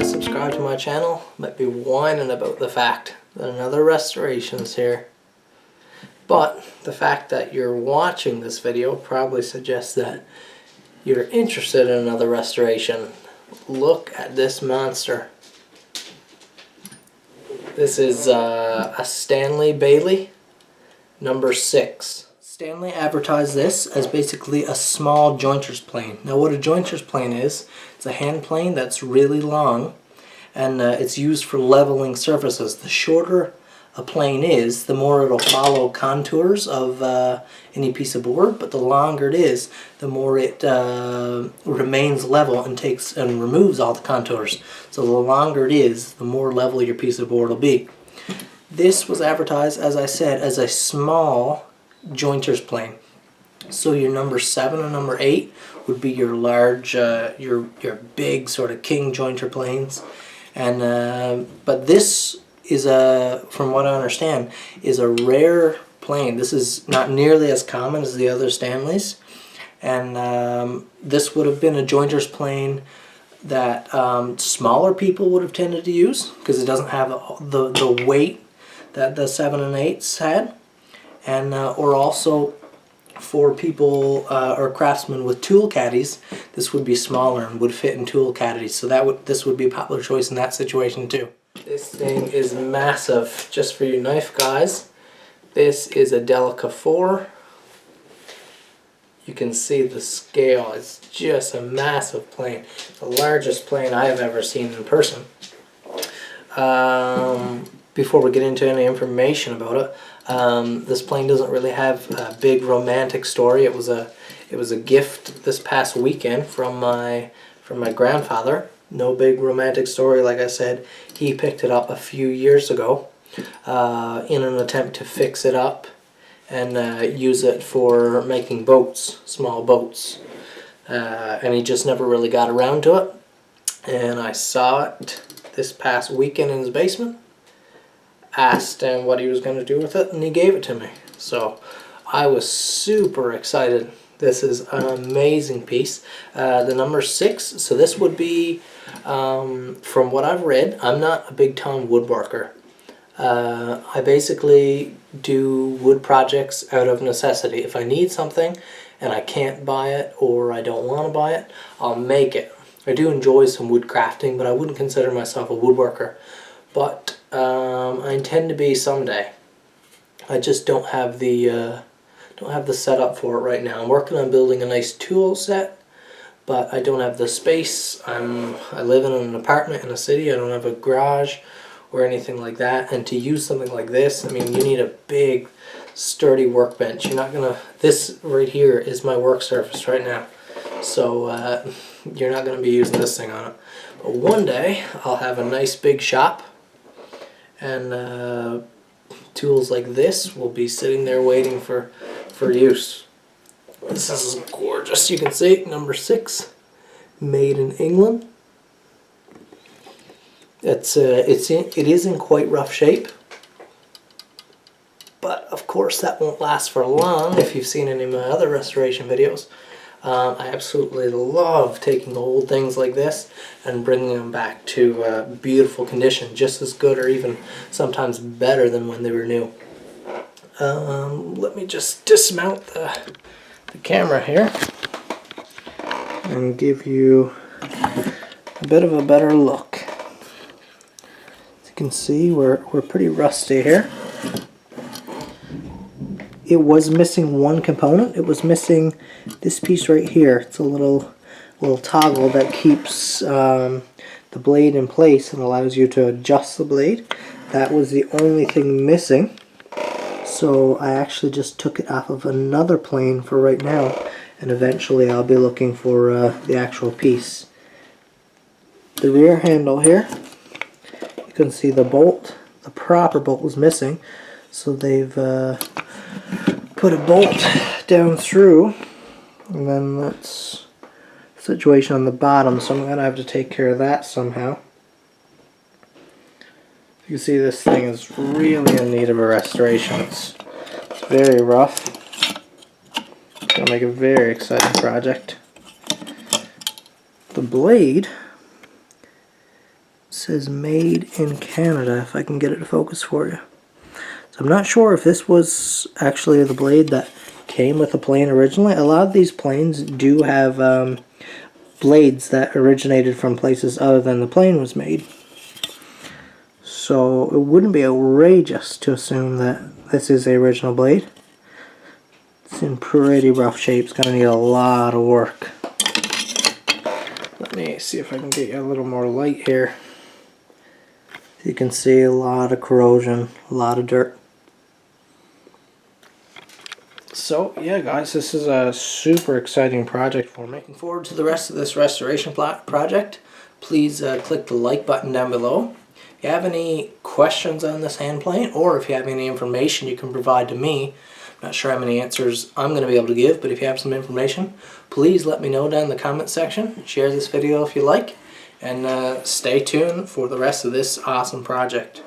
Subscribe to my channel might be whining about the fact that another restoration is here, but the fact that you're watching this video probably suggests that you're interested in another restoration. Look at this monster. This is a Stanley Bailey No.6. Stanley advertised this as basically a small jointer's plane. Now what a jointer's plane is, it's a hand plane that's really long, and it's used for leveling surfaces. The shorter a plane is, the more it'll follow contours of any piece of board, but the longer it is, the more it remains level and takes and removes all the contours. So the longer it is, the more level your piece of board will be. This was advertised, as I said, as a small jointer's plane. So your No.7 and No.8 would be your large, your big sort of king jointer planes. And but this is from what I understand, is a rare plane. This is not nearly as common as the other Stanleys, and this would have been a jointer's plane that smaller people would have tended to use because it doesn't have the weight that the 7 and 8s had, and or also for people or craftsmen with tool caddies, this would be smaller and would fit in tool caddies. So this would be a popular choice in that situation too. This thing is massive. Just for you knife guys, this is a Delica 4. You can see the scale. It's just a massive plane. The largest plane I have ever seen in person. Before we get into any information about it, this plane doesn't really have a big romantic story. It was a gift this past weekend from my grandfather. No big romantic story, like I said. He picked it up a few years ago in an attempt to fix it up and use it for making boats, small boats. And he just never really got around to it. And I saw it this past weekend in his basement. Asked him what he was going to do with it, and he gave it to me. So I was super excited. This is an amazing piece. The No.6, so this would be, from what I've read, I'm not a big time woodworker. I basically do wood projects out of necessity. If I need something and I can't buy it or I don't want to buy it, I'll make it. I do enjoy some wood crafting, but I wouldn't consider myself a woodworker. But I intend to be someday. I just don't have the setup for it right now. I'm working on building a nice tool set, but I don't have the space. I live in an apartment in a city. I don't have a garage or anything like that. And to use something like this, I mean, you need a big, sturdy workbench. You're not gonna. This right here is my work surface right now, so you're not gonna be using this thing on it. But one day I'll have a nice big shop, and tools like this will be sitting there waiting for use. This is gorgeous. You can see No.6, made in England. It is in quite rough shape, but of course that won't last for long. If you've seen any of my other restoration videos, I absolutely love taking old things like this and bringing them back to beautiful condition, just as good or even sometimes better than when they were new. Let me just dismount the camera here and give you a bit of a better look. As you can see, we're pretty rusty here. It was missing one component. It was missing this piece right here. It's a little toggle that keeps the blade in place and allows you to adjust the blade. That was the only thing missing. So I actually just took it off of another plane for right now, and eventually I'll be looking for the actual piece. The rear handle here, you can see the bolt, the proper bolt was missing, so they've put a bolt down through, and then that's the situation on the bottom, so I'm going to have to take care of that somehow. You can see this thing is really in need of a restoration. It's very rough. It's going to make a very exciting project. The blade says made in Canada, if I can get it to focus for you. So I'm not sure if this was actually the blade that came with the plane originally. A lot of these planes do have blades that originated from places other than the plane was made. So it wouldn't be outrageous to assume that this is the original blade. It's in pretty rough shape. It's going to need a lot of work. Let me see if I can get you a little more light here. You can see a lot of corrosion, a lot of dirt. So yeah guys, this is a super exciting project for me. Looking forward to the rest of this restoration project. Please click the like button down below. If you have any questions on this hand plane, or if you have any information you can provide to me, I'm not sure how many answers I'm going to be able to give, but if you have some information, please let me know down in the comment section. Share this video if you like, and stay tuned for the rest of this awesome project.